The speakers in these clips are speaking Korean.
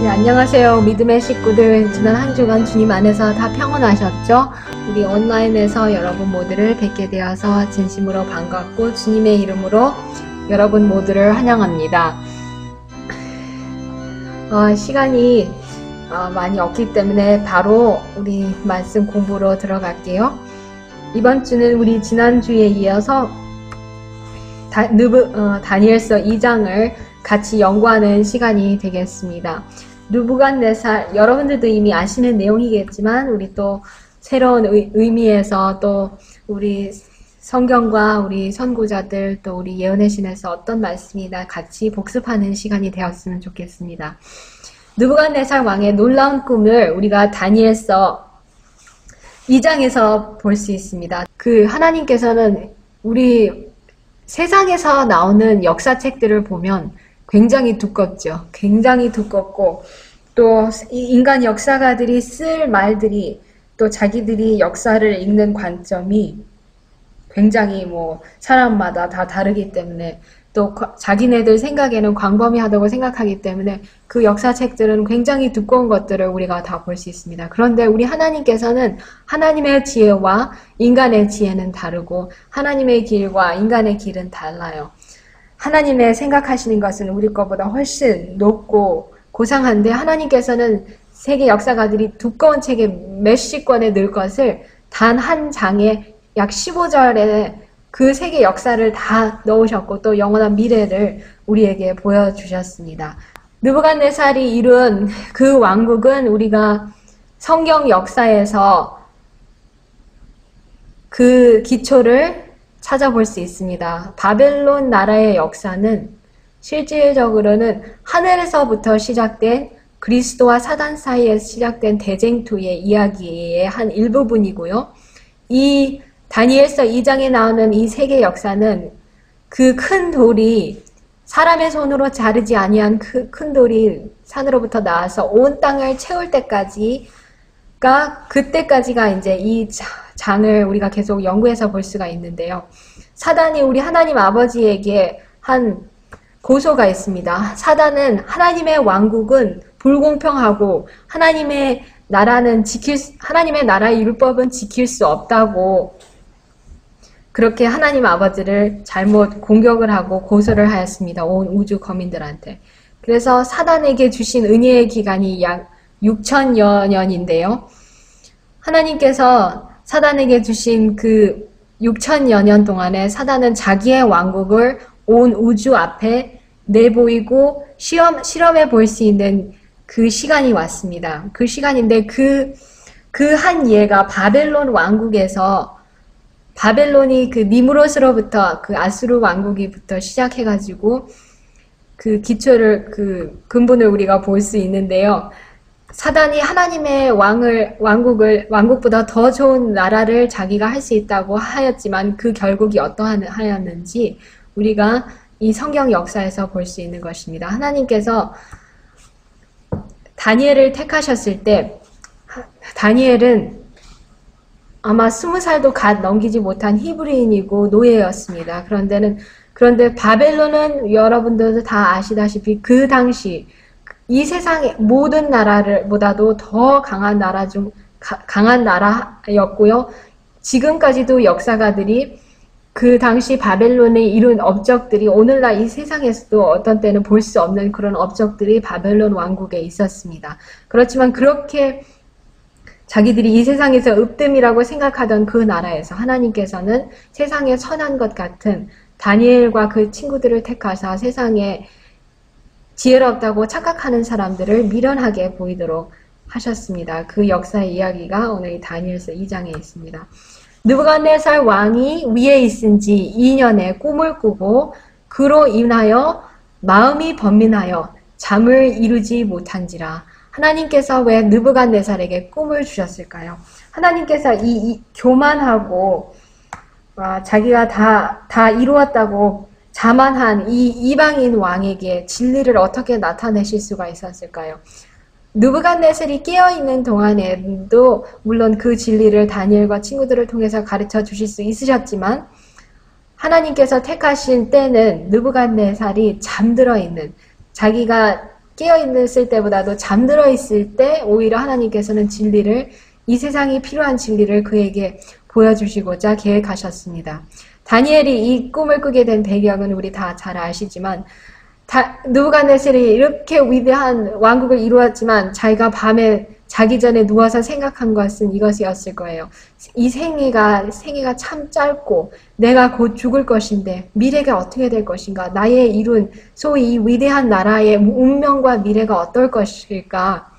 네, 안녕하세요. 믿음의 식구들. 지난 한 주간 주님 안에서 다 평안하셨죠? 우리 온라인에서 여러분 모두를 뵙게 되어서 진심으로 반갑고 주님의 이름으로 여러분 모두를 환영합니다. 시간이 많이 없기 때문에 바로 우리 말씀 공부로 들어갈게요. 이번 주는 우리 지난주에 이어서 다니엘서 2장을 같이 연구하는 시간이 되겠습니다. 느부갓네살, 여러분들도 이미 아시는 내용이겠지만 우리 또 새로운 의미에서 또 우리 성경과 우리 선구자들 또 우리 예언의 신에서 어떤 말씀이나 같이 복습하는 시간이 되었으면 좋겠습니다. 느부갓네살 왕의 놀라운 꿈을 우리가 다니엘서 2장에서 볼 수 있습니다. 하나님께서는 우리 세상에서 나오는 역사책들을 보면 굉장히 두껍죠. 굉장히 두껍고 또 인간 역사가들이 쓸 말들이 또 자기들이 역사를 읽는 관점이 굉장히 사람마다 다 다르기 때문에 또 자기네들 생각에는 광범위하다고 생각하기 때문에 그 역사책들은 굉장히 두꺼운 것들을 우리가 다 볼 수 있습니다. 그런데 우리 하나님께서는 하나님의 지혜와 인간의 지혜는 다르고 하나님의 길과 인간의 길은 달라요. 하나님의 생각하시는 것은 우리 것보다 훨씬 높고 고상한데 하나님께서는 세계 역사가들이 두꺼운 책에 몇십 권에 넣을 것을 단 한 장에 약 15절에 그 세계 역사를 다 넣으셨고 또 영원한 미래를 우리에게 보여주셨습니다. 느부갓네살이 이룬 그 왕국은 우리가 성경 역사에서 그 기초를 찾아볼 수 있습니다. 바벨론 나라의 역사는 실질적으로는 하늘에서부터 시작된 그리스도와 사단 사이에서 시작된 대쟁투의 이야기의 한 일부분이고요. 이 다니엘서 2장에 나오는 이 세계 역사는 그 큰 돌이 사람의 손으로 자르지 아니한 그 큰 돌이 산으로부터 나와서 온 땅을 채울 그때까지가 이제 이 장을 우리가 계속 연구해서 볼 수가 있는데요. 사단이 우리 하나님 아버지에게 한 고소가 있습니다. 사단은 하나님의 왕국은 불공평하고 하나님의 나라의 율법은 지킬 수 없다고 그렇게 하나님 아버지를 잘못 공격을 하고 고소를 하였습니다. 온 우주 거민들한테. 그래서 사단에게 주신 은혜의 기간이 약 6천여 년인데요. 하나님께서 사단에게 주신 그 6천여 년 동안에 사단은 자기의 왕국을 온 우주 앞에 내보이고 실험해 볼 수 있는 그 시간이 왔습니다. 그 시간인데 그 한 예가 바벨론 왕국에서 바벨론이 그 니무롯으로부터 그 아수르 왕국이부터 시작해가지고 그 기초를 그 근본을 우리가 볼 수 있는데요. 사단이 하나님의 왕국보다 더 좋은 나라를 자기가 할 수 있다고 하였지만 그 결국이 어떠하였는지 우리가 이 성경 역사에서 볼 수 있는 것입니다. 하나님께서 다니엘을 택하셨을 때 다니엘은 아마 20살도 갓 넘기지 못한 히브리인이고 노예였습니다. 그런데 바벨론은 여러분들도 다 아시다시피 그 당시 이 세상의 모든 나라보다도 더 강한 나라였고요. 지금까지도 역사가들이 그 당시 바벨론에 이룬 업적들이 오늘날 이 세상에서도 어떤 때는 볼 수 없는 그런 업적들이 바벨론 왕국에 있었습니다. 그렇지만 그렇게 자기들이 이 세상에서 으뜸이라고 생각하던 그 나라에서 하나님께서는 세상에 선한 것 같은 다니엘과 그 친구들을 택하사 세상에 지혜롭다고 착각하는 사람들을 미련하게 보이도록 하셨습니다. 그 역사의 이야기가 오늘 이 다니엘서 2장에 있습니다. 느부갓네살 왕이 위에 있은지 2년에 꿈을 꾸고 그로 인하여 마음이 번민하여 잠을 이루지 못한지라. 하나님께서 왜 느부갓네살에게 꿈을 주셨을까요? 하나님께서 이 교만하고 자기가 다 이루었다고 자만한 이 이방인 왕에게 진리를 어떻게 나타내실 수가 있었을까요? 느부갓네살이 깨어있는 동안에도 물론 그 진리를 다니엘과 친구들을 통해서 가르쳐 주실 수 있으셨지만 하나님께서 택하신 때는 느부갓네살이 잠들어 있는 자기가 깨어있을 때보다도 잠들어 있을 때 오히려 하나님께서는 진리를, 이 세상이 필요한 진리를 그에게 보여주시고자 계획하셨습니다. 다니엘이 이 꿈을 꾸게 된 배경은 우리 다 잘 아시지만, 느부갓네살이 이렇게 위대한 왕국을 이루었지만 자기가 밤에 자기 전에 누워서 생각한 것은 이것이었을 거예요. 이 생애가 참 짧고 내가 곧 죽을 것인데 미래가 어떻게 될 것인가? 나의 이룬 소위 이 위대한 나라의 운명과 미래가 어떨 것일까?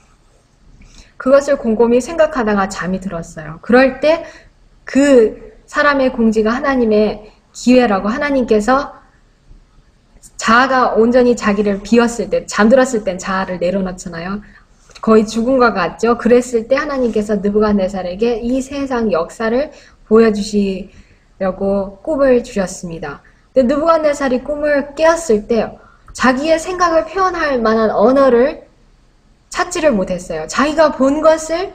그것을 곰곰이 생각하다가 잠이 들었어요. 그럴 때 그 사람의 공지가 하나님의 기회라고, 하나님께서 자아가 온전히 자기를 비웠을 때, 잠들었을 땐 자아를 내려놓잖아요. 거의 죽은 것 같죠. 그랬을 때 하나님께서 느부갓네살에게 이 세상 역사를 보여주시려고 꿈을 주셨습니다. 근데 느부갓네살이 꿈을 깨었을 때 자기의 생각을 표현할 만한 언어를 찾지를 못했어요. 자기가 본 것을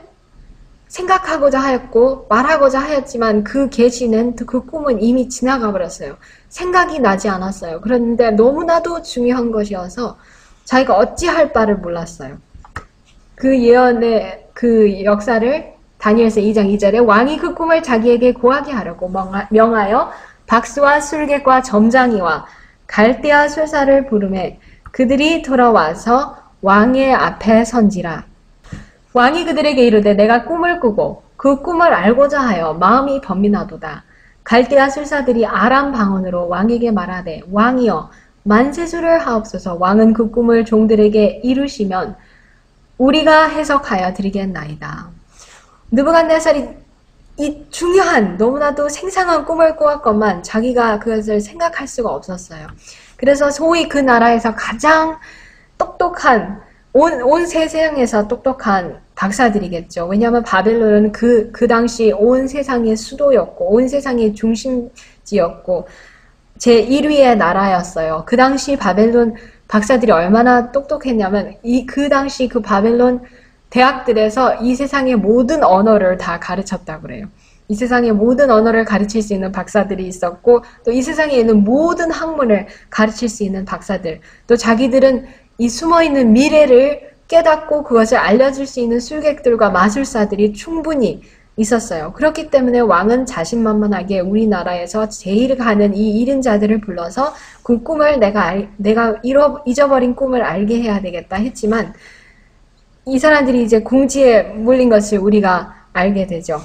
생각하고자 하였고 말하고자 하였지만 그 계시는, 그 꿈은 이미 지나가 버렸어요. 생각이 나지 않았어요. 그런데 너무나도 중요한 것이어서 자기가 어찌할 바를 몰랐어요. 그 예언의 그 역사를 다니엘서 2장 2절에 왕이 그 꿈을 자기에게 고하게 하려고 명하여 박수와 술객과 점장이와 갈대아 술사를 부르매 그들이 돌아와서 왕의 앞에 선지라. 왕이 그들에게 이르되 내가 꿈을 꾸고 그 꿈을 알고자 하여 마음이 번민하도다. 갈대아 술사들이 아람 방언으로 왕에게 말하되 왕이여 만세수를 하옵소서. 왕은 그 꿈을 종들에게 이루시면 우리가 해석하여 드리겠나이다. 느부갓네살이 이 중요한, 너무나도 생생한 꿈을 꾸었건만 자기가 그것을 생각할 수가 없었어요. 그래서 소위 그 나라에서 가장 똑똑한, 온 세상에서 똑똑한 박사들이겠죠. 왜냐하면 바벨론은 그 당시 온 세상의 수도였고 온 세상의 중심지였고 제1위의 나라였어요. 그 당시 바벨론 박사들이 얼마나 똑똑했냐면 그 당시 그 바벨론 대학들에서 이 세상의 모든 언어를 다 가르쳤다고 그래요. 이 세상의 모든 언어를 가르칠 수 있는 박사들이 있었고 또 이 세상에 있는 모든 학문을 가르칠 수 있는 박사들, 또 자기들은 이 숨어있는 미래를 깨닫고 그것을 알려줄 수 있는 술객들과 마술사들이 충분히 있었어요. 그렇기 때문에 왕은 자신만만하게 우리나라에서 제일 가는 이 1인 자들을 불러서 그 꿈을 내가 잊어버린 꿈을 알게 해야 되겠다 했지만 이 사람들이 이제 궁지에 몰린 것을 우리가 알게 되죠.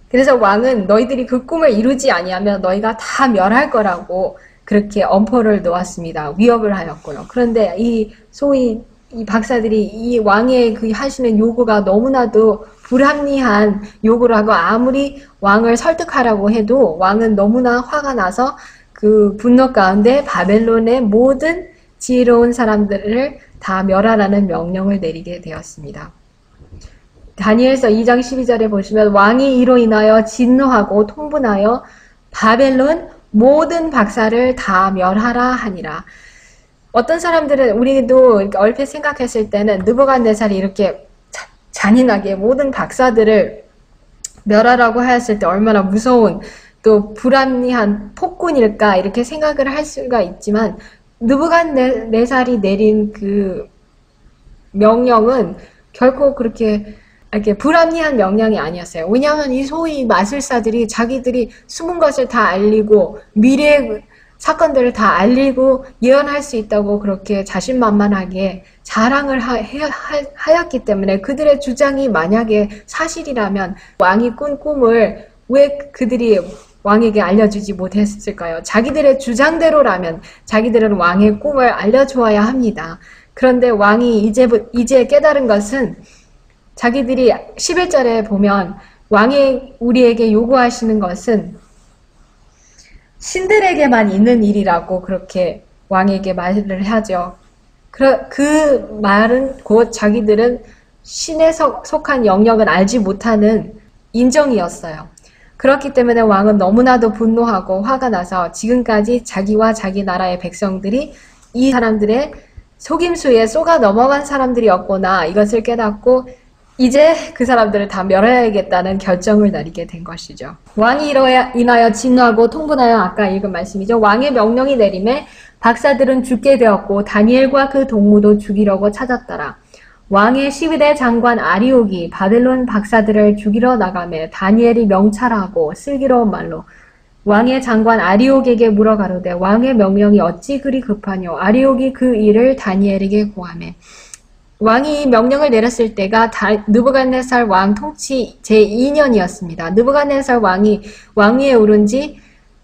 그래서 왕은 너희들이 그 꿈을 이루지 아니하면 너희가 다 멸할 거라고 그렇게 엄포를 놓았습니다. 위협을 하였고요. 그런데 소위 이 박사들이 이 왕의 그 하시는 요구가 너무나도 불합리한 요구를 하고 아무리 왕을 설득하라고 해도 왕은 너무나 화가 나서 그 분노 가운데 바벨론의 모든 지혜로운 사람들을 다 멸하라는 명령을 내리게 되었습니다. 다니엘서 2장 12절에 보시면 왕이 이로 인하여 진노하고 통분하여 바벨론 모든 박사를 다 멸하라 하니라. 어떤 사람들은 우리도 얼핏 생각했을 때는 느부갓네살이 이렇게 잔인하게 모든 박사들을 멸하라고 하였을 때 얼마나 무서운 또 불합리한 폭군일까 이렇게 생각을 할 수가 있지만 느부갓네살이 내린 그 명령은 결코 그렇게 이렇게 불합리한 명령이 아니었어요. 왜냐하면 이 소위 마술사들이 자기들이 숨은 것을 다 알리고 미래의 사건들을 다 알리고 예언할 수 있다고 그렇게 자신만만하게 자랑을 하였기 때문에 그들의 주장이 만약에 사실이라면 왕이 꾼 꿈을 왜 그들이 왕에게 알려주지 못했을까요? 자기들의 주장대로라면 자기들은 왕의 꿈을 알려주어야 합니다. 그런데 왕이 이제 깨달은 것은 자기들이 11절에 보면 왕이 우리에게 요구하시는 것은 신들에게만 있는 일이라고 그렇게 왕에게 말을 하죠. 그 말은 곧 자기들은 신에 속한 영역은 알지 못하는 인정이었어요. 그렇기 때문에 왕은 너무나도 분노하고 화가 나서 지금까지 자기와 자기 나라의 백성들이 이 사람들의 속임수에 쏘가 넘어간 사람들이었구나 이것을 깨닫고 이제 그 사람들을 다 멸해야겠다는 결정을 내리게 된 것이죠. 왕이 이로 인하여 진노하고 통분하여 아까 읽은 말씀이죠. 왕의 명령이 내림에 박사들은 죽게 되었고 다니엘과 그 동무도 죽이려고 찾았더라. 왕의 12대 장관 아리옥이 바벨론 박사들을 죽이러 나가매 다니엘이 명찰하고 슬기로운 말로 왕의 장관 아리옥에게 물어가로되 왕의 명령이 어찌 그리 급하뇨. 아리옥이 그 일을 다니엘에게 고하매 왕이 이 명령을 내렸을 때가 느부갓네살 왕 통치 제2년이었습니다. 느부갓네살 왕이 왕위에 오른 지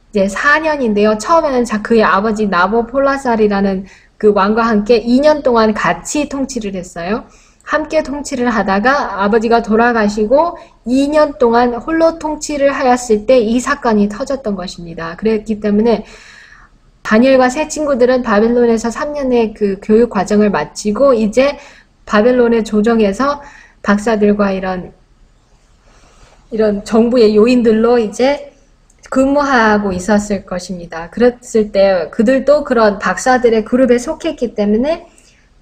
이제 4년인데요. 처음에는 그의 아버지 나보폴라살이라는 그 왕과 함께 2년 동안 같이 통치를 했어요. 함께 통치를 하다가 아버지가 돌아가시고 2년 동안 홀로 통치를 하였을 때 이 사건이 터졌던 것입니다. 그랬기 때문에 다니엘과 세 친구들은 바벨론에서 3년의 그 교육 과정을 마치고 이제 바벨론의 조정에서 박사들과 이런 정부의 요인들로 이제 근무하고 있었을 것입니다. 그랬을 때 그들도 그런 박사들의 그룹에 속했기 때문에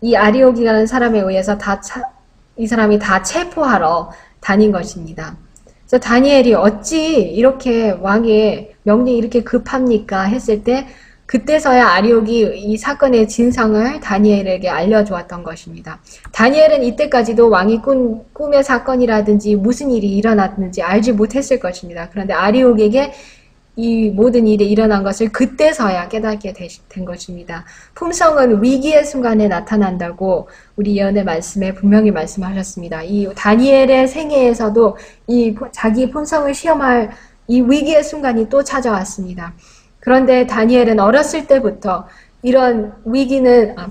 이 아리옥이라는 사람에 의해서 이 사람이 다 체포하러 다닌 것입니다. 그래서 다니엘이 어찌 이렇게 왕의 명령이 이렇게 급합니까? 했을 때 그때서야 아리옥이 이 사건의 진상을 다니엘에게 알려주었던 것입니다. 다니엘은 이때까지도 왕이 꿈의 사건이라든지 무슨 일이 일어났는지 알지 못했을 것입니다. 그런데 아리옥에게 이 모든 일이 일어난 것을 그때서야 깨닫게 된 것입니다. 품성은 위기의 순간에 나타난다고 우리 예언의 말씀에 분명히 말씀하셨습니다. 이 다니엘의 생애에서도 이 자기 품성을 시험할 이 위기의 순간이 또 찾아왔습니다. 그런데 다니엘은 어렸을 때부터 이런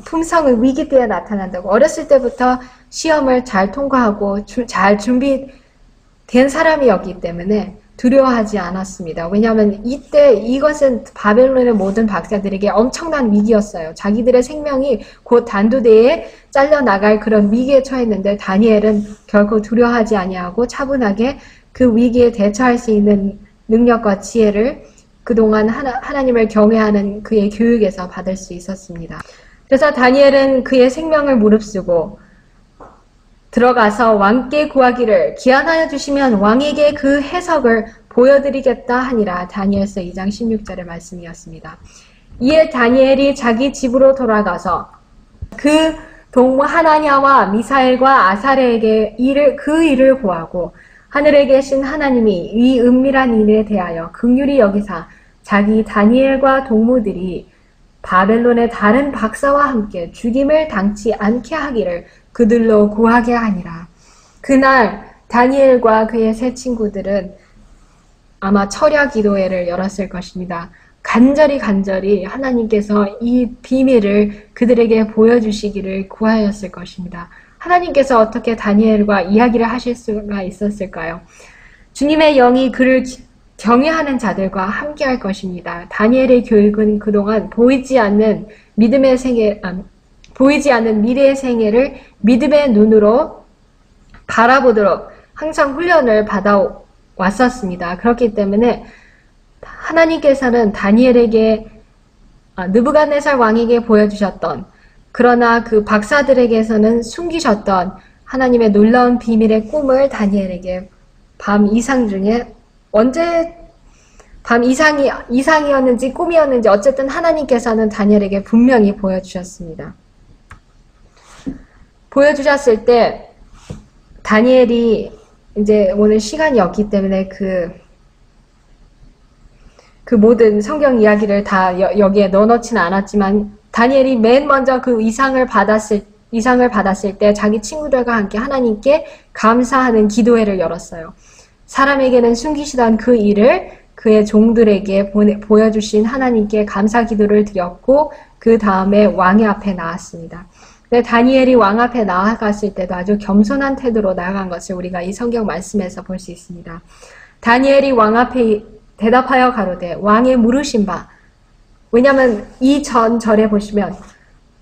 품성은 위기 때에 나타난다고 어렸을 때부터 시험을 잘 통과하고 잘 준비된 사람이었기 때문에 두려워하지 않았습니다. 왜냐하면 이것은 바벨론의 모든 박사들에게 엄청난 위기였어요. 자기들의 생명이 곧 단두대에 잘려나갈 그런 위기에 처했는데 다니엘은 결코 두려워하지 아니하고 차분하게 그 위기에 대처할 수 있는 능력과 지혜를 그동안 하나님을 경외하는 그의 교육에서 받을 수 있었습니다. 그래서 다니엘은 그의 생명을 무릅쓰고 들어가서 왕께 구하기를 기한하여 주시면 왕에게 그 해석을 보여드리겠다 하니라. 다니엘서 2장 16절의 말씀이었습니다. 이에 다니엘이 자기 집으로 돌아가서 그 동무 하나냐와 미사엘과 아사레에게 그 일을 고하고 하늘에 계신 하나님이 이 은밀한 일에 대하여 긍휼히 여기사 자기 다니엘과 동무들이 바벨론의 다른 박사와 함께 죽임을 당치 않게 하기를 그들로 구하게 하니라. 그날 다니엘과 그의 세 친구들은 아마 철야 기도회를 열었을 것입니다. 간절히 하나님께서 이 비밀을 그들에게 보여주시기를 구하였을 것입니다. 하나님께서 어떻게 다니엘과 이야기를 하실 수가 있었을까요? 주님의 영이 그를 경외하는 자들과 함께 할 것입니다. 다니엘의 교육은 그동안 보이지 않는 미래의 생애를 믿음의 눈으로 바라보도록 항상 훈련을 받아왔었습니다. 그렇기 때문에 하나님께서는 다니엘에게 느부갓네살 왕에게 보여주셨던 그러나 그 박사들에게서는 숨기셨던 하나님의 놀라운 비밀의 꿈을 다니엘에게 밤 이상 중에 밤 이상이었는지 꿈이었는지 어쨌든 하나님께서는 다니엘에게 분명히 보여주셨습니다. 보여주셨을 때 다니엘이 이제 오늘 시간이 없기 때문에 그 모든 성경 이야기를 다 여기에 넣어놓지는 않았지만 다니엘이 맨 먼저 그 이상을 받았을 때 자기 친구들과 함께 하나님께 감사하는 기도회를 열었어요. 사람에게는 숨기시던 그 일을 그의 종들에게 보여주신 하나님께 감사 기도를 드렸고 그 다음에 왕의 앞에 나왔습니다. 근데 다니엘이 왕 앞에 나아갔을 때도 아주 겸손한 태도로 나아간 것을 우리가 이 성경 말씀에서 볼 수 있습니다. 다니엘이 왕 앞에 대답하여 가로되 왕의 물으신 바, 왜냐하면 이 전 절에 보시면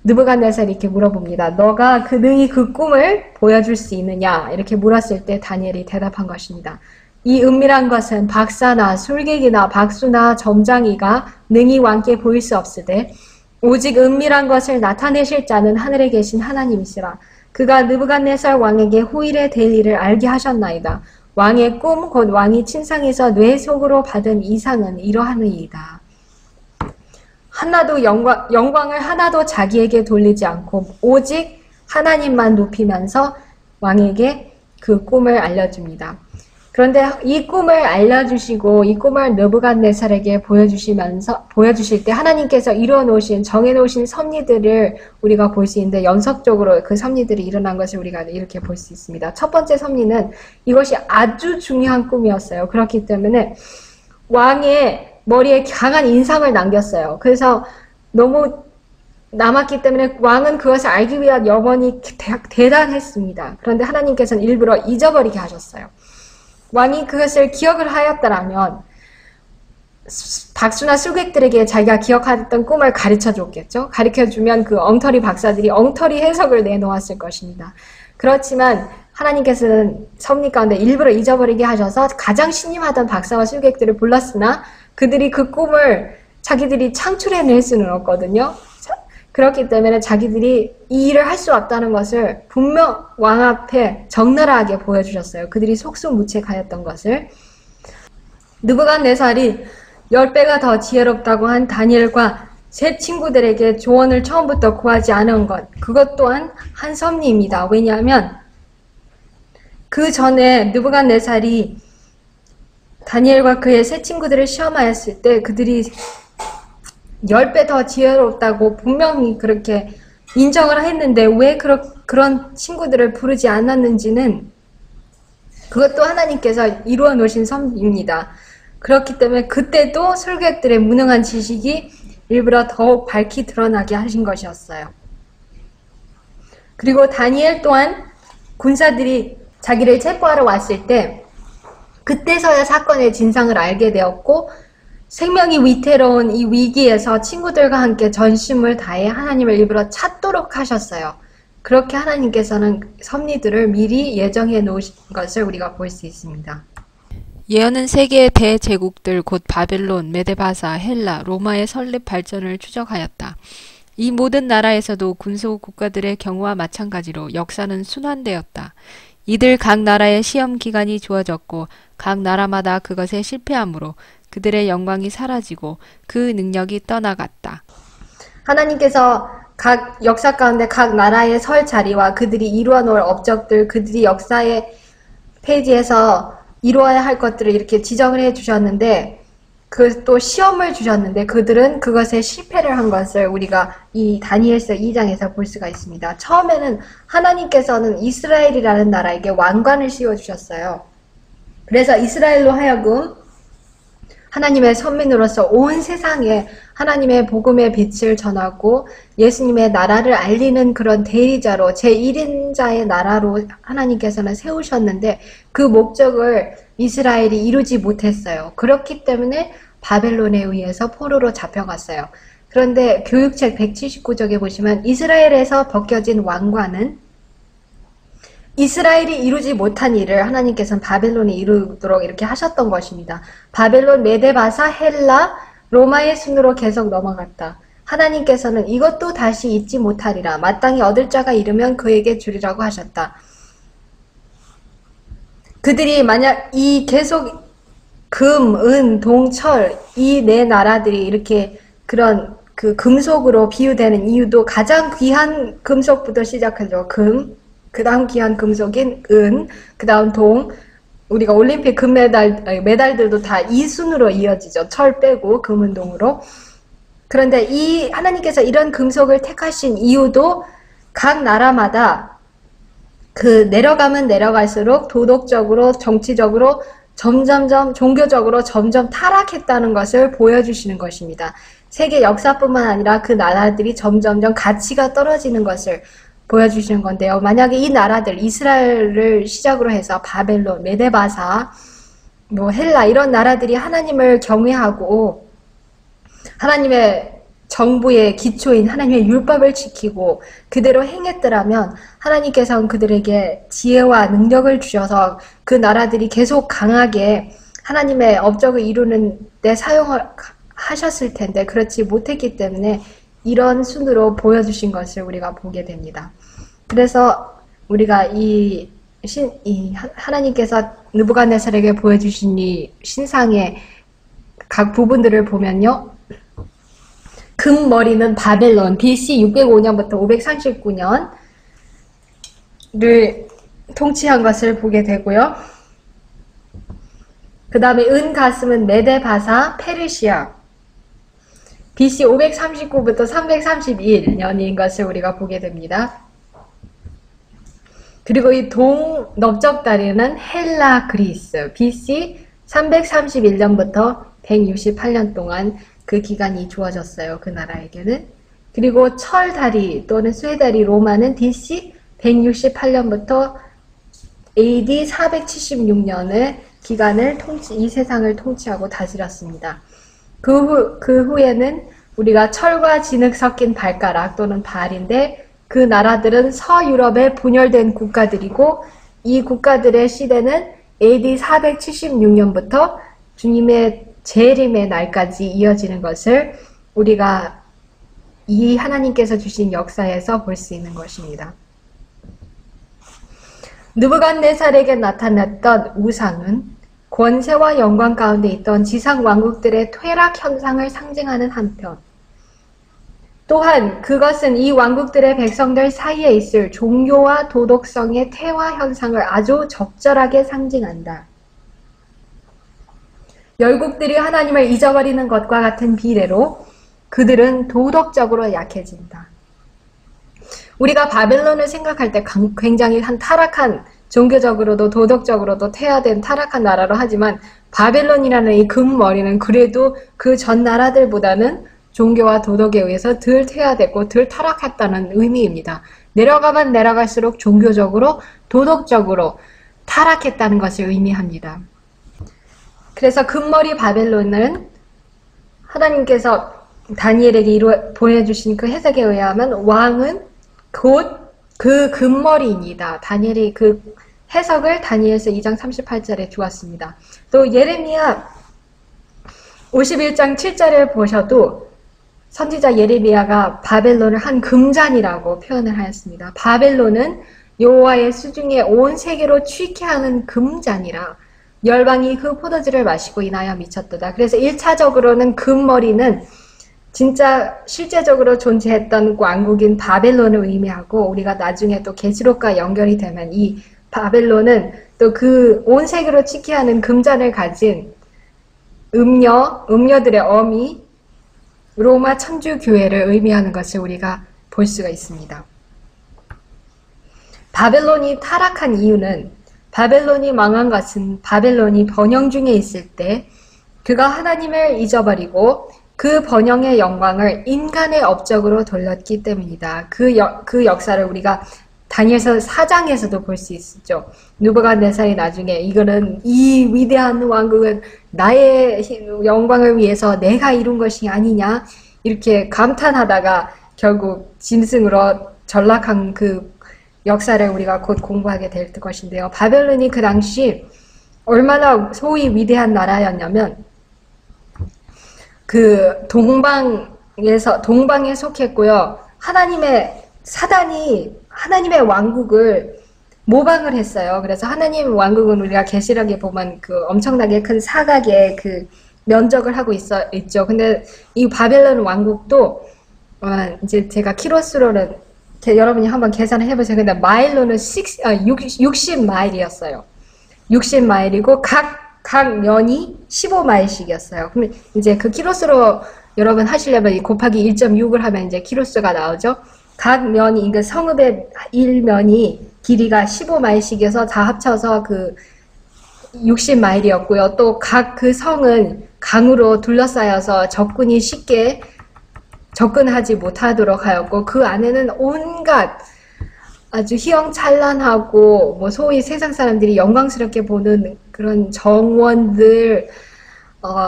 느부갓네살이 이렇게 물어봅니다. 너가 능히 그 꿈을 보여줄 수 있느냐? 이렇게 물었을 때 다니엘이 대답한 것입니다. 이 은밀한 것은 박사나 술객이나 박수나 점장이가 능히 왕께 보일 수 없으되 오직 은밀한 것을 나타내실 자는 하늘에 계신 하나님이시라. 그가 느부갓네살 왕에게 후일에 될 일을 알게 하셨나이다. 왕의 꿈 곧 왕이 침상에서 뇌 속으로 받은 이상은 이러하니이다. 하나도 영광을 하나도 자기에게 돌리지 않고 오직 하나님만 높이면서 왕에게 그 꿈을 알려줍니다. 그런데 이 꿈을 알려주시고 이 꿈을 느부갓네살에게 보여주실 때 하나님께서 이루어놓으신 정해놓으신 섭리들을 우리가 볼 수 있는데 연속적으로 그 섭리들이 일어난 것을 우리가 이렇게 볼 수 있습니다. 첫 번째 섭리는 이것이 아주 중요한 꿈이었어요. 그렇기 때문에 왕의 머리에 강한 인상을 남겼어요. 그래서 너무 남았기 때문에 왕은 그것을 알기 위한 염원이 대단했습니다. 그런데 하나님께서는 일부러 잊어버리게 하셨어요. 왕이 그것을 기억을 하였더라면 박수나 술객들에게 자기가 기억했던 꿈을 가르쳐 줬겠죠. 가르쳐 주면 그 엉터리 박사들이 엉터리 해석을 내놓았을 것입니다. 그렇지만 하나님께서는 섭리 가운데 일부러 잊어버리게 하셔서 가장 신임하던 박사와 술객들을 불렀으나 그들이 그 꿈을 자기들이 창출해낼 수는 없거든요. 그렇기 때문에 자기들이 이 일을 할 수 없다는 것을 분명 왕 앞에 적나라하게 보여주셨어요. 그들이 속수무책하였던 것을. 느부갓네살이 10배가 더 지혜롭다고 한 다니엘과 세 친구들에게 조언을 처음부터 구하지 않은 것, 그것 또한 한 섭리입니다. 왜냐하면 그 전에 느부갓네살이 다니엘과 그의 세 친구들을 시험하였을 때 그들이 10배 더 지혜롭다고 분명히 그렇게 인정을 했는데 왜 그런 친구들을 부르지 않았는지는 그것도 하나님께서 이루어 놓으신 섭리입니다. 그렇기 때문에 그때도 설교객들의 무능한 지식이 일부러 더욱 밝히 드러나게 하신 것이었어요. 그리고 다니엘 또한 군사들이 자기를 체포하러 왔을 때 그때서야 사건의 진상을 알게 되었고 생명이 위태로운 이 위기에서 친구들과 함께 전심을 다해 하나님을 일부러 찾도록 하셨어요. 그렇게 하나님께서는 섭리들을 미리 예정해 놓으신 것을 우리가 볼 수 있습니다. 예언은 세계의 대제국들 곧 바벨론, 메데바사, 헬라, 로마의 설립 발전을 추적하였다. 이 모든 나라에서도 군소 국가들의 경우와 마찬가지로 역사는 순환되었다. 이들 각 나라의 시험 기간이 주어졌고 각 나라마다 그것에 실패함으로 그들의 영광이 사라지고 그 능력이 떠나갔다. 하나님께서 각 역사 가운데 각 나라의 설 자리와 그들이 이루어 놓을 업적들, 그들이 역사의 페이지에서 이루어야 할 것들을 이렇게 지정을 해 주셨는데 그 또 시험을 주셨는데 그들은 그것에 실패를 한 것을 우리가 이 다니엘서 2장에서 볼 수가 있습니다. 처음에는 하나님께서는 이스라엘이라는 나라에게 왕관을 씌워주셨어요. 그래서 이스라엘로 하여금 하나님의 선민으로서 온 세상에 하나님의 복음의 빛을 전하고 예수님의 나라를 알리는 그런 대리자로 제1인자의 나라로 하나님께서는 세우셨는데 그 목적을 이스라엘이 이루지 못했어요. 그렇기 때문에 바벨론에 의해서 포로로 잡혀갔어요. 그런데 교육책 179쪽에 보시면 이스라엘에서 벗겨진 왕관은 이스라엘이 이루지 못한 일을 하나님께서는 바벨론이 이루도록 이렇게 하셨던 것입니다. 바벨론, 메데바사, 헬라, 로마의 순으로 계속 넘어갔다. 하나님께서는 이것도 다시 잊지 못하리라. 마땅히 얻을 자가 이르면 그에게 주리라고 하셨다. 그들이 만약 이 계속 금, 은, 동, 철 이 네 나라들이 이렇게 그런 그 금속으로 비유되는 이유도 가장 귀한 금속부터 시작하죠. 금, 그 다음 귀한 금속인 은, 그 다음 동, 우리가 올림픽 메달들도 다 이 순으로 이어지죠. 철 빼고 금은 동으로. 그런데 이 하나님께서 이런 금속을 택하신 이유도 각 나라마다 그 내려가면 내려갈수록 도덕적으로, 정치적으로 점점점 종교적으로 점점 타락했다는 것을 보여주시는 것입니다. 세계 역사뿐만 아니라 그 나라들이 점점점 가치가 떨어지는 것을 보여주시는 건데요. 만약에 이 나라들, 이스라엘을 시작으로 해서 바벨론, 메데바사, 헬라 이런 나라들이 하나님을 경외하고 하나님의 정부의 기초인 하나님의 율법을 지키고 그대로 행했더라면 하나님께서는 그들에게 지혜와 능력을 주셔서 그 나라들이 계속 강하게 하나님의 업적을 이루는 데 사용을 하셨을 텐데 그렇지 못했기 때문에 이런 순으로 보여주신 것을 우리가 보게 됩니다. 그래서 우리가 하나님께서 느부갓네살에게 보여주신 이 신상의 각 부분들을 보면요. 금머리는 바벨론 BC 605년부터 539년을 통치한 것을 보게 되고요. 그 다음에 은가슴은 메데바사 페르시아 BC 539부터 331년인 것을 우리가 보게 됩니다. 그리고 이 동넓적다리는 헬라 그리스 BC 331년부터 168년 동안 그 기간이 주어졌어요. 그 나라에게는. 그리고 철다리 또는 쇠다리 로마는 BC 168년부터 AD 476년의 기간을 이 세상을 통치하고 다스렸습니다. 그 후에는 우리가 철과 진흙 섞인 발가락 또는 발인데 그 나라들은 서유럽에 분열된 국가들이고 이 국가들의 시대는 AD 476년부터 주님의 재림의 날까지 이어지는 것을 우리가 이 하나님께서 주신 역사에서 볼 수 있는 것입니다. 느부갓네살에게 나타났던 우상은 권세와 영광 가운데 있던 지상 왕국들의 퇴락 현상을 상징하는 한편 또한 그것은 이 왕국들의 백성들 사이에 있을 종교와 도덕성의 퇴화 현상을 아주 적절하게 상징한다. 열국들이 하나님을 잊어버리는 것과 같은 비례로 그들은 도덕적으로 약해진다. 우리가 바벨론을 생각할 때 굉장히 타락한 종교적으로도 도덕적으로도 퇴화된 타락한 나라로 하지만 바벨론이라는 이 금머리는 그래도 그 전 나라들보다는 종교와 도덕에 의해서 덜 퇴화됐고 덜 타락했다는 의미입니다. 내려가면 내려갈수록 종교적으로 도덕적으로 타락했다는 것을 의미합니다. 그래서 금머리 바벨론은 하나님께서 다니엘에게 보내주신 그 해석에 의하면 왕은 곧 그 금머리입니다. 다니엘이 그 해석을 다니엘서 2장 38절에 주었습니다. 또 예레미야 51장 7절을 보셔도 선지자 예레미야가 바벨론을 한 금잔이라고 표현을 하였습니다. 바벨론은 여호와의 수중에 온 세계로 취케 하는 금잔이라 열방이 그 포도주를 마시고 인하여 미쳤도다. 그래서 1차적으로는 금머리는 진짜 실제적으로 존재했던 왕국인 바벨론을 의미하고 우리가 나중에 또 계시록과 연결이 되면 이 바벨론은 또 그 온 세계로 취케 하는 금잔을 가진 음녀들의 어미 로마 천주교회를 의미하는 것을 우리가 볼 수가 있습니다. 바벨론이 타락한 이유는 바벨론이 망한 것은 바벨론이 번영 중에 있을 때 그가 하나님을 잊어버리고 그 번영의 영광을 인간의 업적으로 돌렸기 때문이다. 그 역사를 우리가 다니엘서 4장에서도 볼 수 있죠. 느부갓네살이 나중에 이거는 이 위대한 왕국은 나의 영광을 위해서 내가 이룬 것이 아니냐 이렇게 감탄하다가 결국 짐승으로 전락한 그 역사를 우리가 곧 공부하게 될 것인데요. 바벨론이 그 당시 얼마나 소위 위대한 나라였냐면 그 동방에 속했고요. 사단이 하나님의 왕국을 모방을 했어요. 그래서 하나님 왕국은 우리가 계시록에 보면 그 엄청나게 큰 사각의 그 면적을 하고 있죠. 근데 이 바벨론 왕국도 이제 제가 키로수로는 여러분이 한번 계산을 해보세요. 근데 마일로는 60마일이었어요. 60마일이고 각 면이 15마일씩이었어요. 그러면 이제 그 키로수로 여러분 하시려면 곱하기 1.6을 하면 이제 키로수가 나오죠. 각 면이, 그러니까 성읍의 1면이 길이가 15마일씩이어서 다 합쳐서 그 60마일이었고요. 또 각 그 성은 강으로 둘러싸여서 적군이 쉽게 접근하지 못하도록 하였고 그 안에는 온갖 아주 휘황찬란하고 뭐 소위 세상 사람들이 영광스럽게 보는 그런 정원들,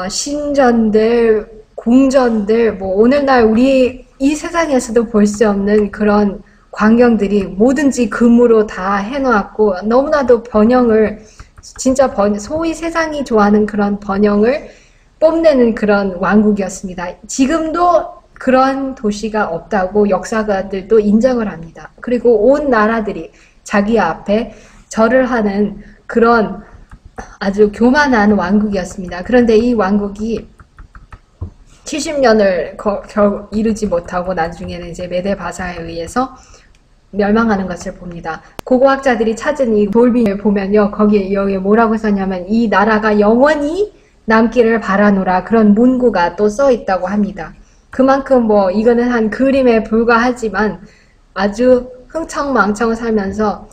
신전들, 궁전들, 뭐 오늘날 우리 이 세상에서도 볼 수 없는 그런 광경들이 뭐든지 금으로 다 해놓았고 너무나도 번영을 진짜 소위 세상이 좋아하는 그런 번영을 뽐내는 그런 왕국이었습니다. 지금도 그런 도시가 없다고 역사가들도 인정을 합니다. 그리고 온 나라들이 자기 앞에 절을 하는 그런 아주 교만한 왕국이었습니다. 그런데 이 왕국이 70년을 이루지 못하고 나중에는 이제 메데바사에 의해서 멸망하는 것을 봅니다. 고고학자들이 찾은 이 돌비를 보면요. 거기에 여기 뭐라고 썼냐면 이 나라가 영원히 남기를 바라노라 그런 문구가 또 써 있다고 합니다. 그만큼 뭐 이거는 한 그림에 불과하지만 아주 흥청망청 살면서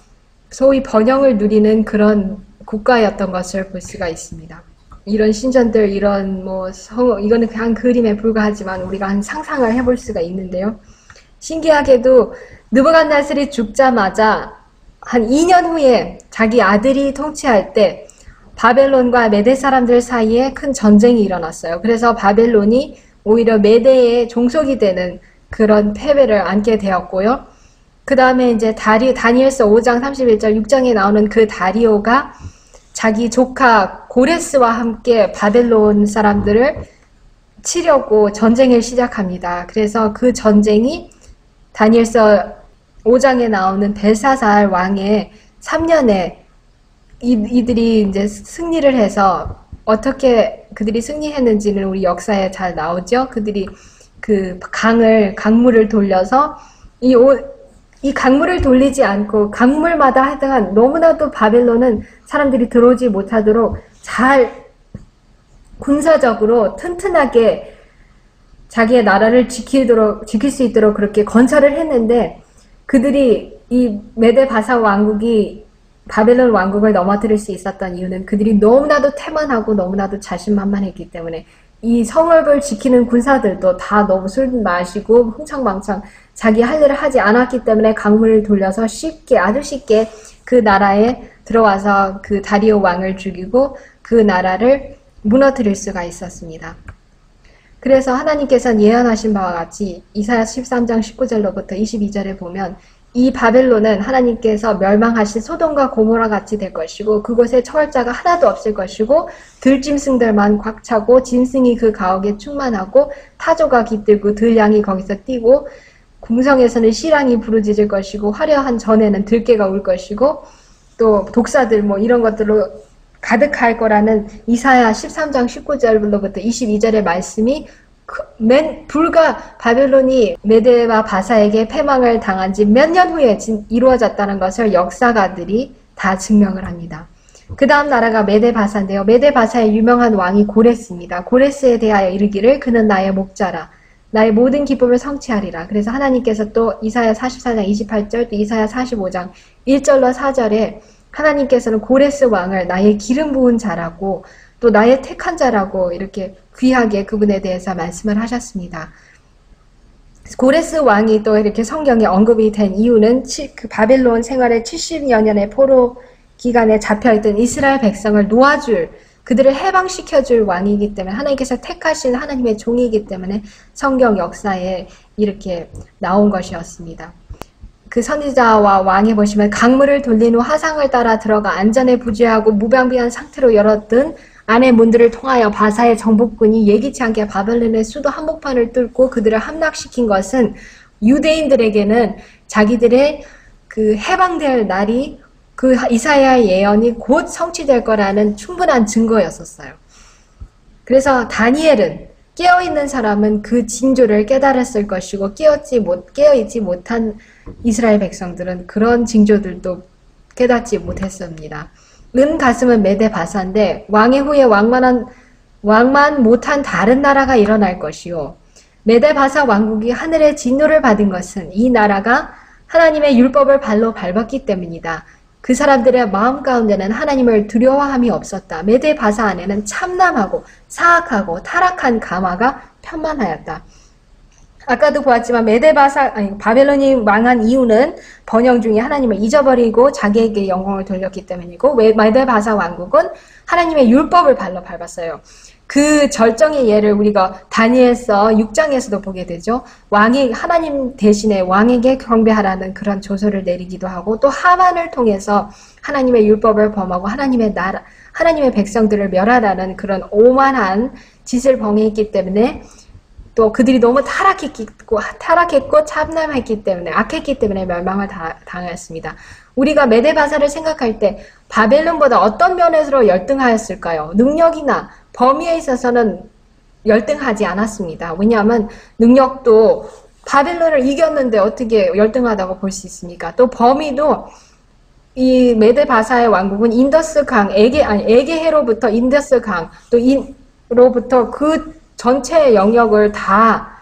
소위 번영을 누리는 그런 국가였던 것을 볼 수가 있습니다. 이런 신전들, 이런 뭐 이거는 그냥 그림에 불과하지만 우리가 한 상상을 해볼 수가 있는데요. 신기하게도 느부갓네살이 죽자마자 한 2년 후에 자기 아들이 통치할 때 바벨론과 메대 사람들 사이에 큰 전쟁이 일어났어요. 그래서 바벨론이 오히려 메대의 종속이 되는 그런 패배를 안게 되었고요. 그 다음에 이제 다니엘서 5장 31절 6장에 나오는 그 다리오가 자기 조카 고레스와 함께 바벨론 사람들을 치려고 전쟁을 시작합니다. 그래서 그 전쟁이 다니엘서 5장에 나오는 벨사살 왕의 3년에 이들이 이제 승리를 해서 어떻게 그들이 승리했는지는 우리 역사에 잘 나오죠. 그들이 그 강물을 돌려서 이 강물을 돌리지 않고 강물마다 하여간 너무나도 바벨론은 사람들이 들어오지 못하도록 잘 군사적으로 튼튼하게 자기의 나라를 지킬 수 있도록 그렇게 건설을 했는데 그들이 이 메데바사 왕국이 바벨론 왕국을 넘어뜨릴 수 있었던 이유는 그들이 너무나도 태만하고 너무나도 자신만만했기 때문에 이 성읍을 지키는 군사들도 다 너무 술 마시고 흥청망청 자기 할 일을 하지 않았기 때문에 강물을 돌려서 아주 쉽게 그 나라에 들어와서 그 다리오 왕을 죽이고 그 나라를 무너뜨릴 수가 있었습니다. 그래서 하나님께서는 예언하신 바와 같이 이사야 13장 19절로부터 22절에 보면 이 바벨론은 하나님께서 멸망하신 소돔과 고모라 같이 될 것이고 그곳에 처할자가 하나도 없을 것이고 들짐승들만 꽉 차고 짐승이 그 가옥에 충만하고 타조가 깃들고 들량이 거기서 뛰고 궁성에서는 시랑이 부르짖을 것이고 화려한 전에는 들깨가 울 것이고 또 독사들 뭐 이런 것들로 가득할 거라는 이사야 13장 19절로부터 22절의 말씀이 불과 바벨론이 메데와 바사에게 패망을 당한 지 몇 년 후에 이루어졌다는 것을 역사가들이 다 증명을 합니다. 그 다음 나라가 메데바사인데요. 메데바사의 유명한 왕이 고레스입니다. 고레스에 대하여 이르기를 그는 나의 목자라. 나의 모든 기쁨을 성취하리라. 그래서 하나님께서 또 이사야 44장 28절 또 이사야 45장 1절로 4절에 하나님께서는 고레스 왕을 나의 기름 부은 자라고 또 나의 택한 자라고 이렇게 귀하게 그분에 대해서 말씀을 하셨습니다. 고레스 왕이 또 이렇게 성경에 언급이 된 이유는 그 바벨론 생활의 70여 년의 포로 기간에 잡혀있던 이스라엘 백성을 놓아줄 그들을 해방시켜줄 왕이기 때문에 하나님께서 택하신 하나님의 종이기 때문에 성경 역사에 이렇게 나온 것이었습니다. 그 선지자와 왕이 보시면 강물을 돌린 후 하상을 따라 들어가 안전에 부재하고 무방비한 상태로 열었던 안의 문들을 통하여 바사의 정복군이 예기치 않게 바벨론의 수도 한복판을 뚫고 그들을 함락시킨 것은 유대인들에게는 자기들의 그 해방될 날이 그 이사야의 예언이 곧 성취될 거라는 충분한 증거였었어요. 그래서 다니엘은 깨어있는 사람은 그 징조를 깨달았을 것이고 깨어있지 못한 이스라엘 백성들은 그런 징조들도 깨닫지 못했습니다. 은 가슴은 메데바사인데 왕의 후에 왕만 못한 다른 나라가 일어날 것이요. 메데바사 왕국이 하늘의 진노를 받은 것은 이 나라가 하나님의 율법을 발로 밟았기 때문이다. 그 사람들의 마음 가운데는 하나님을 두려워함이 없었다. 메데바사 안에는 참남하고 사악하고 타락한 가마가 편만하였다. 아까도 보았지만 바벨론이 망한 이유는 번영 중에 하나님을 잊어버리고 자기에게 영광을 돌렸기 때문이고 메데바사 왕국은 하나님의 율법을 발로 밟았어요. 그 절정의 예를 우리가 다니엘서 6장에서도 보게 되죠. 왕이 하나님 대신에 왕에게 경배하라는 그런 조서를 내리기도 하고 또 하만을 통해서 하나님의 율법을 범하고 하나님의 백성들을 멸하라는 그런 오만한 짓을 범했기 때문에 또 그들이 너무 타락했고 참남했기 때문에 악했기 때문에 멸망을 당하였습니다. 우리가 메데바사를 생각할 때 바벨론보다 어떤 면에서 열등하였을까요? 능력이나 범위에 있어서는 열등하지 않았습니다. 왜냐하면 능력도 바벨론을 이겼는데 어떻게 열등하다고 볼 수 있습니까? 또 범위도 이 메데바사의 왕국은 인더스 강, 에게해로부터 인더스 강, 또 인로부터 그 전체 영역을 다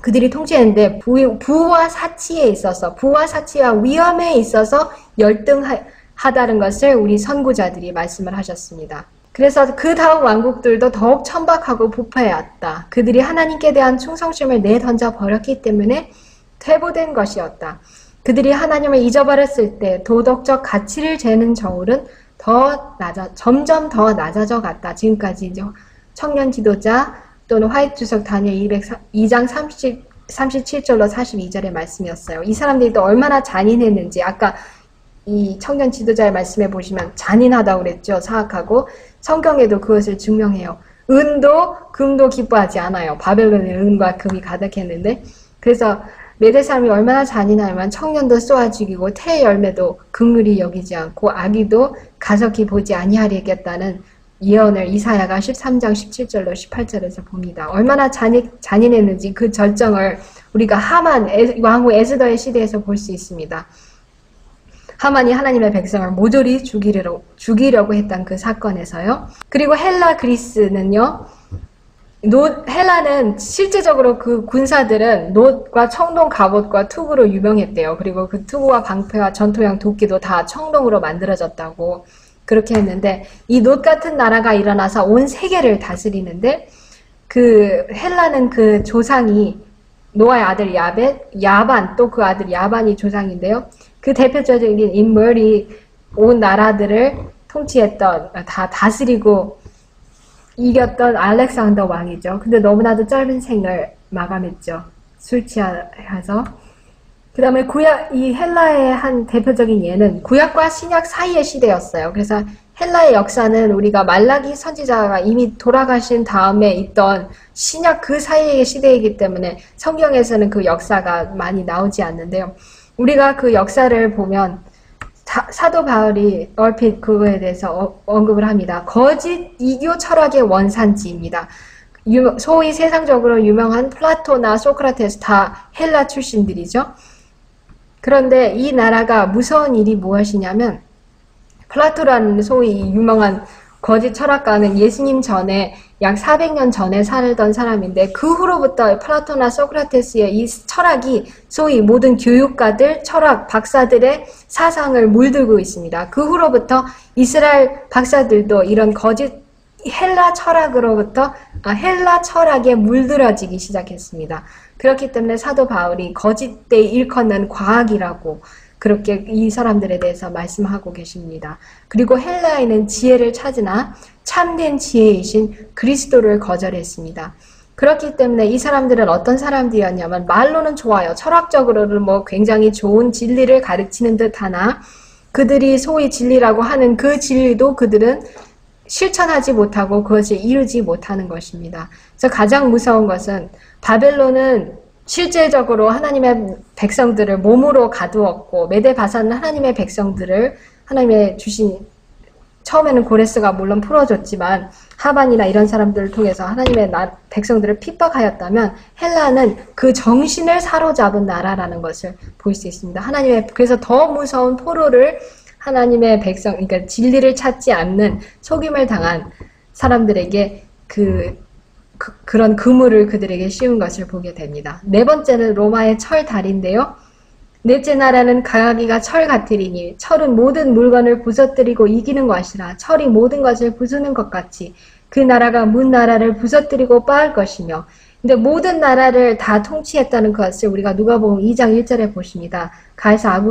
그들이 통치했는데 부와 사치에 있어서 부와 사치와 위험에 있어서 열등하다는 것을 우리 선구자들이 말씀을 하셨습니다. 그래서 그 다음 왕국들도 더욱 천박하고 부패해왔다. 그들이 하나님께 대한 충성심을 내던져 버렸기 때문에 퇴보된 것이었다. 그들이 하나님을 잊어버렸을 때 도덕적 가치를 재는 저울은 점점 더 낮아져 갔다. 지금까지 청년 지도자 또는 화이트 주석 다니엘 2장 37절로 42절의 말씀이었어요. 이 사람들이 또 얼마나 잔인했는지 아까 이 청년 지도자의 말씀에 보시면 잔인하다고 그랬죠. 사악하고 성경에도 그것을 증명해요. 은도 금도 기뻐하지 않아요. 바벨론에 은과 금이 가득했는데 그래서 메대 사람이 얼마나 잔인하면 청년도 쏘아 죽이고 태 열매도 긍휼히 여기지 않고 아기도 가석히 보지 아니하리겠다는 예언을 이사야가 13장 17절로 18절에서 봅니다. 얼마나 잔인했는지 그 절정을 우리가 하만 왕후 에스더의 시대에서 볼 수 있습니다. 하만이 하나님의 백성을 모조리 죽이려고 했던 그 사건에서요. 그리고 헬라 그리스는요. 헬라는 실제적으로 그 군사들은 놋과 청동 갑옷과 투구로 유명했대요. 그리고 그 투구와 방패와 전토형 도끼도 다 청동으로 만들어졌다고 그렇게 했는데 이 놋 같은 나라가 일어나서 온 세계를 다스리는데 그 헬라는 그 조상이 노아의 아들 야반 또 그 아들 야반이 조상인데요. 그 대표적인 인물이 온 나라들을 통치했던 다 다스리고 이겼던 알렉산더 왕이죠. 근데 너무나도 짧은 생을 마감했죠. 술 취해서. 그 다음에 이 헬라의 한 대표적인 예는 구약과 신약 사이의 시대였어요. 그래서 헬라의 역사는 우리가 말라기 선지자가 이미 돌아가신 다음에 있던 신약 그 사이의 시대이기 때문에 성경에서는 그 역사가 많이 나오지 않는데요. 우리가 그 역사를 보면 사도 바울이 얼핏 그거에 대해서 언급을 합니다. 거짓 이교 철학의 원산지입니다. 소위 세상적으로 유명한 플라토나 소크라테스 다 헬라 출신들이죠. 그런데 이 나라가 무서운 일이 무엇이냐면 플라토라는 소위 유명한 거짓 철학가는 예수님 전에 약 400년 전에 살던 사람인데 그 후로부터 플라토나 소크라테스의 이 철학이 소위 모든 교육가들, 철학 박사들의 사상을 물들고 있습니다. 그 후로부터 이스라엘 박사들도 이런 거짓 헬라 철학에 물들어지기 시작했습니다. 그렇기 때문에 사도 바울이 거짓돼 일컫는 과학이라고 그렇게 이 사람들에 대해서 말씀하고 계십니다. 그리고 헬라에는 지혜를 찾으나 참된 지혜이신 그리스도를 거절했습니다. 그렇기 때문에 이 사람들은 어떤 사람들이었냐면 말로는 좋아요. 철학적으로는 뭐 굉장히 좋은 진리를 가르치는 듯하나 그들이 소위 진리라고 하는 그 진리도 그들은 실천하지 못하고 그것을 이루지 못하는 것입니다. 그래서 가장 무서운 것은 바벨론은 실제적으로 하나님의 백성들을 몸으로 가두었고 메데바사는 하나님의 백성들을 하나님의 주신 처음에는 고레스가 물론 풀어줬지만 하반이나 이런 사람들을 통해서 하나님의 백성들을 핍박하였다면 헬라는 그 정신을 사로잡은 나라라는 것을 볼 수 있습니다. 그래서 더 무서운 포로를 하나님의 백성, 그러니까 진리를 찾지 않는 속임을 당한 사람들에게 그런 그물을 그들에게 씌운 것을 보게 됩니다. 네 번째는 로마의 철다리인데요. 넷째 나라는 강하기가 철 같으리니 철은 모든 물건을 부서뜨리고 이기는 것이라 철이 모든 것을 부수는 것 같이 그 나라가 문 나라를 부서뜨리고 빠을 것이며 근데 모든 나라를 다 통치했다는 것을 우리가 누가복음 2장 1절에 보십니다. 가이사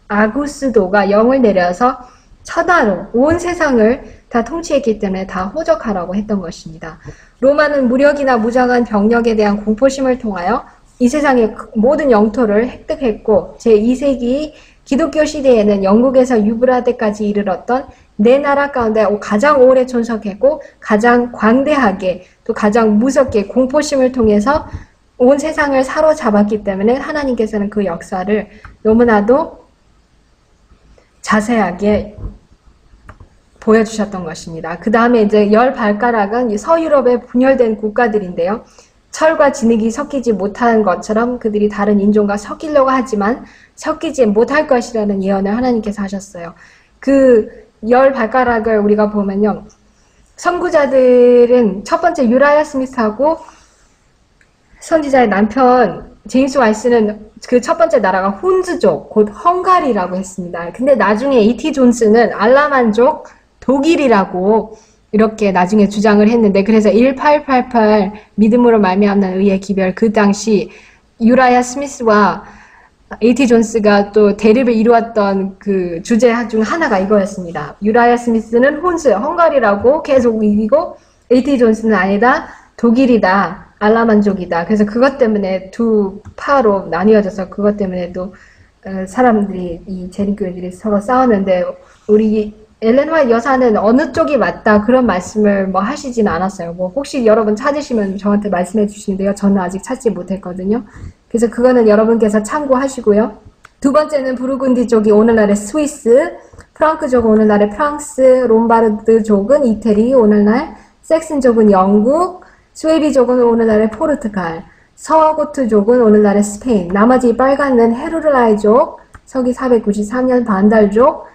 아구스도가 영을 내려서 천하로 온 세상을 다 통치했기 때문에 다 호적하라고 했던 것입니다. 로마는 무력이나 무장한 병력에 대한 공포심을 통하여 이 세상의 모든 영토를 획득했고 제2세기 기독교 시대에는 영국에서 유브라데까지 이르렀던 네 나라 가운데 가장 오래 존속했고 가장 광대하게 또 가장 무섭게 공포심을 통해서 온 세상을 사로잡았기 때문에 하나님께서는 그 역사를 너무나도 자세하게 보여주셨던 것입니다. 그 다음에 이제 10발가락은 서유럽에 분열된 국가들인데요. 철과 진흙이 섞이지 못하는 것처럼 그들이 다른 인종과 섞이려고 하지만 섞이지 못할 것이라는 예언을 하나님께서 하셨어요. 그 10발가락을 우리가 보면요. 선구자들은 첫 번째 유라야 스미스하고 선지자의 남편 제임스 와이스는 그 첫 번째 나라가 훈즈족, 곧 헝가리라고 했습니다. 근데 나중에 E.T. 존스는 알라만족, 독일이라고 이렇게 나중에 주장을 했는데, 그래서 1888 믿음으로 말미암는 의의 기별, 그 당시 유라야 스미스와 E.T. 존스가 또 대립을 이루었던 그 주제 중 하나가 이거였습니다. 유라야 스미스는 헝가리라고 계속 이기고 E.T. 존스는 아니다, 독일이다, 알라만족이다. 그래서 그것 때문에 두 파로 나뉘어져서 그것 때문에도 사람들이, 이 재림교회들이 서로 싸웠는데, 우리 엘렌 화이트 여사는 어느 쪽이 맞다 그런 말씀을 뭐 하시진 않았어요. 뭐 혹시 여러분 찾으시면 저한테 말씀해 주시는데요. 저는 아직 찾지 못했거든요. 그래서 그거는 여러분께서 참고하시고요. 두 번째는 부르군디족이 오늘날의 스위스, 프랑크족은 오늘날의 프랑스, 롬바르드족은 이태리, 오늘날 섹슨족은 영국, 스웨비족은 오늘날의 포르투갈, 서고트족은 오늘날의 스페인, 나머지 빨간은 헤르라이족, 서기 493년 반달족,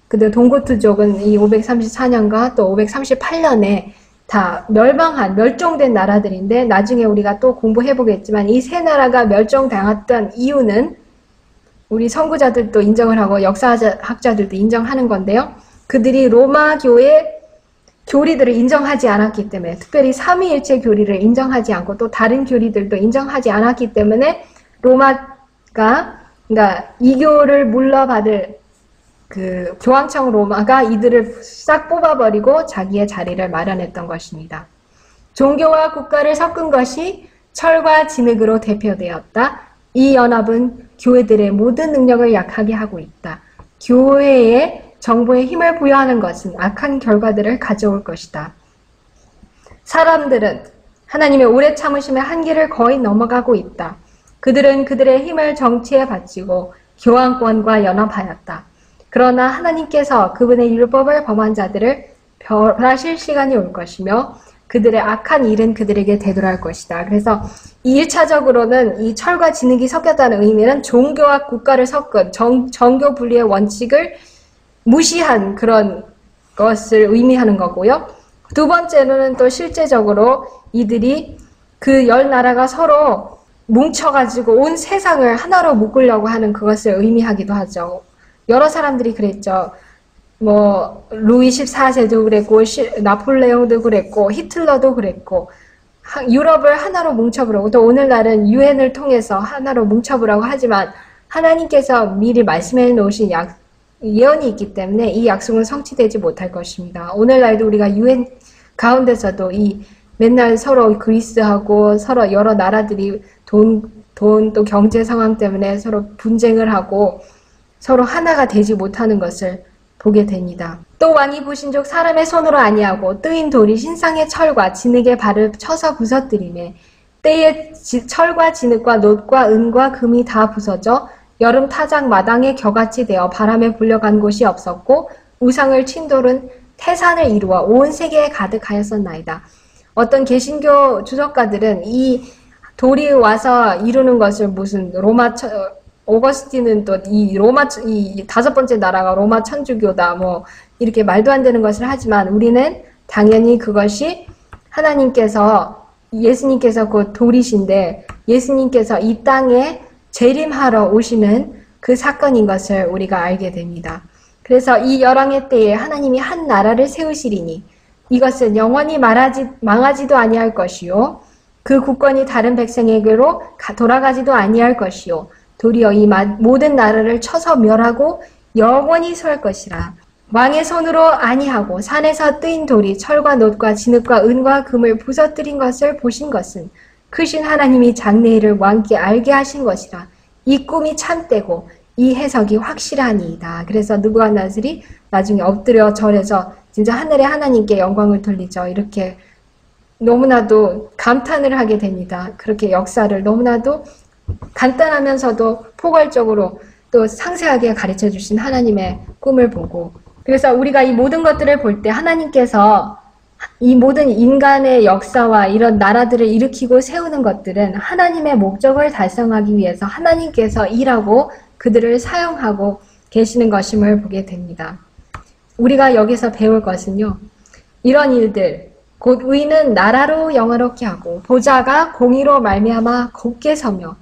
그들 동고트족은 이 534년과 또 538년에 다 멸종된 나라들인데, 나중에 우리가 또 공부해보겠지만 이 세 나라가 멸종당했던 이유는 우리 선구자들도 인정을 하고 역사학자들도 인정하는 건데요. 그들이 로마 교회 교리들을 인정하지 않았기 때문에, 특별히 삼위일체 교리를 인정하지 않고 또 다른 교리들도 인정하지 않았기 때문에 로마가, 그러니까 이교를 물러받을 그 교황청 로마가 이들을 싹 뽑아버리고 자기의 자리를 마련했던 것입니다. 종교와 국가를 섞은 것이 철과 진흙으로 대표되었다. 이 연합은 교회들의 모든 능력을 약하게 하고 있다. 교회의 정보에 힘을 부여하는 것은 악한 결과들을 가져올 것이다. 사람들은 하나님의 오래 참으심의 한계를 거의 넘어가고 있다. 그들은 그들의 힘을 정치에 바치고 교황권과 연합하였다. 그러나 하나님께서 그분의 율법을 범한 자들을 벌하실 시간이 올 것이며 그들의 악한 일은 그들에게 되돌아올 것이다. 그래서 이 1차적으로는 이 철과 진흙이 섞였다는 의미는 종교와 국가를 섞은 정교 분리의 원칙을 무시한 그런 것을 의미하는 거고요. 두 번째로는 또 실제적으로 이들이 그 10나라가 서로 뭉쳐가지고 온 세상을 하나로 묶으려고 하는 그것을 의미하기도 하죠. 여러 사람들이 그랬죠. 뭐 루이 14세도 그랬고 나폴레옹도 그랬고 히틀러도 그랬고 유럽을 하나로 뭉쳐보려고, 또 오늘날은 유엔을 통해서 하나로 뭉쳐보려고 하지만 하나님께서 미리 말씀해 놓으신 예언이 있기 때문에 이 약속은 성취되지 못할 것입니다. 오늘날도 우리가 유엔 가운데서도 이 맨날 서로 그리스하고 서로 여러 나라들이 돈 또 경제 상황 때문에 서로 분쟁을 하고 서로 하나가 되지 못하는 것을 보게 됩니다. 또 왕이 부신족 사람의 손으로 아니하고 뜨인 돌이 신상의 철과 진흙의 발을 쳐서 부서뜨리매 때에 철과 진흙과 놋과 은과 금이 다 부서져 여름 타작 마당에 겨같이 되어 바람에 불려간 곳이 없었고 우상을 친 돌은 태산을 이루어 온 세계에 가득하였었나이다. 어떤 개신교 주석가들은 이 돌이 와서 이루는 것을 무슨 오거스틴은 또 이 다섯 번째 나라가 로마 천주교다 뭐 이렇게 말도 안 되는 것을 하지만, 우리는 당연히 그것이 예수님께서 곧 돌이신데 예수님께서 이 땅에 재림하러 오시는 그 사건인 것을 우리가 알게 됩니다. 그래서 이 열왕의 때에 하나님이 한 나라를 세우시리니 이것은 영원히 망하지도 아니할 것이요 그 국권이 다른 백성에게로 돌아가지도 아니할 것이요 도리어 이 모든 나라를 쳐서 멸하고 영원히 설 것이라. 왕의 손으로 아니하고 산에서 뜨인 돌이 철과 놋과 진흙과 은과 금을 부서뜨린 것을 보신 것은 크신 하나님이 장래일을 왕께 알게 하신 것이라. 이 꿈이 참되고 이 해석이 확실하니이다. 그래서 느부갓네살이 나중에 엎드려 절해서 진짜 하늘의 하나님께 영광을 돌리죠. 이렇게 너무나도 감탄을 하게 됩니다. 그렇게 역사를 너무나도 간단하면서도 포괄적으로 또 상세하게 가르쳐 주신 하나님의 꿈을 보고 그래서 우리가 이 모든 것들을 볼 때 하나님께서 이 모든 인간의 역사와 이런 나라들을 일으키고 세우는 것들은 하나님의 목적을 달성하기 위해서 하나님께서 일하고 그들을 사용하고 계시는 것임을 보게 됩니다. 우리가 여기서 배울 것은요. 이런 일들, 곧 의는 나라로 영화롭게 하고 보좌가 공의로 말미암아 곱게 서며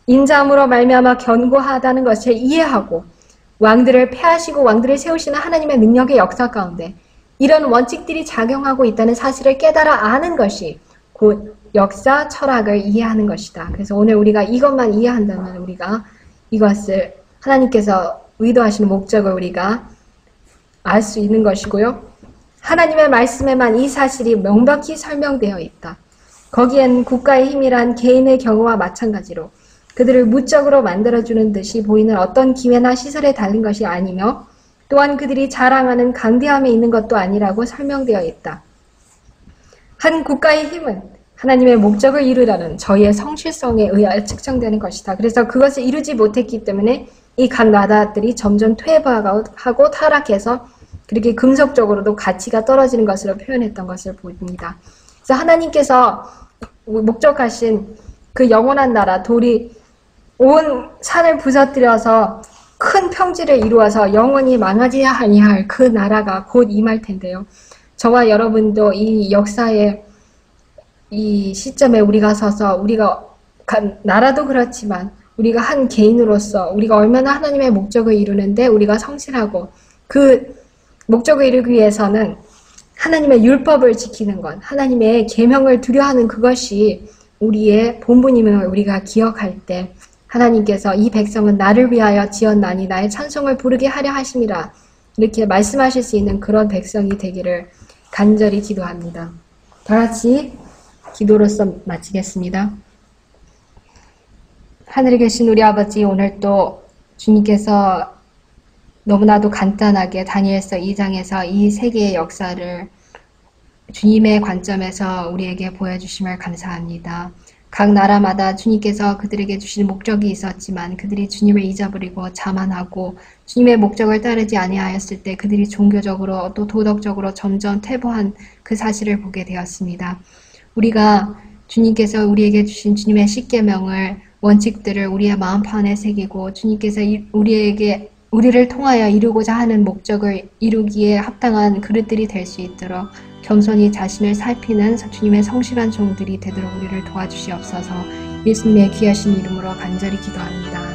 인자함으로 말미암아 견고하다는 것을 이해하고 왕들을 폐하시고 왕들을 세우시는 하나님의 능력의 역사 가운데 이런 원칙들이 작용하고 있다는 사실을 깨달아 아는 것이 곧 역사 철학을 이해하는 것이다. 그래서 오늘 우리가 이것만 이해한다면 우리가 이것을 하나님께서 의도하시는 목적을 우리가 알 수 있는 것이고요. 하나님의 말씀에만 이 사실이 명백히 설명되어 있다. 거기엔 국가의 힘이란 개인의 경우와 마찬가지로 그들을 무적으로 만들어주는 듯이 보이는 어떤 기회나 시설에 달린 것이 아니며 또한 그들이 자랑하는 강대함에 있는 것도 아니라고 설명되어 있다. 한 국가의 힘은 하나님의 목적을 이루려는 저희의 성실성에 의하여 측정되는 것이다. 그래서 그것을 이루지 못했기 때문에 이 각 나라들이 점점 퇴보하고 타락해서 그렇게 금속적으로도 가치가 떨어지는 것으로 표현했던 것을 보입니다. 그래서 하나님께서 목적하신 그 영원한 나라, 돌이 온 산을 부서뜨려서 큰 평지를 이루어서 영원히 망하지 아니할 그 나라가 곧 임할 텐데요. 저와 여러분도 이 역사의 이 시점에 우리가 서서 우리가 나라도 그렇지만 우리가 한 개인으로서 우리가 얼마나 하나님의 목적을 이루는데 우리가 성실하고 그 목적을 이루기 위해서는 하나님의 율법을 지키는 것, 하나님의 계명을 두려워하는 그것이 우리의 본분임을 우리가 기억할 때 하나님께서 이 백성은 나를 위하여 지었나니 나의 찬송을 부르게 하려 하심이라 이렇게 말씀하실 수 있는 그런 백성이 되기를 간절히 기도합니다. 다 같이 기도로서 마치겠습니다. 하늘에 계신 우리 아버지, 오늘 또 주님께서 너무나도 간단하게 다니엘서 2장에서 이 세계의 역사를 주님의 관점에서 우리에게 보여주심을 감사합니다. 각 나라마다 주님께서 그들에게 주신 목적이 있었지만 그들이 주님을 잊어버리고 자만하고 주님의 목적을 따르지 아니하였을 때 그들이 종교적으로 또 도덕적으로 점점 퇴보한 그 사실을 보게 되었습니다. 우리가 주님께서 우리에게 주신 주님의 십계명을 원칙들을 우리의 마음판에 새기고 주님께서 우리를 통하여 이루고자 하는 목적을 이루기에 합당한 그릇들이 될 수 있도록 겸손히 자신을 살피는 주님의 성실한 종들이 되도록 우리를 도와주시옵소서. 예수님의 귀하신 이름으로 간절히 기도합니다.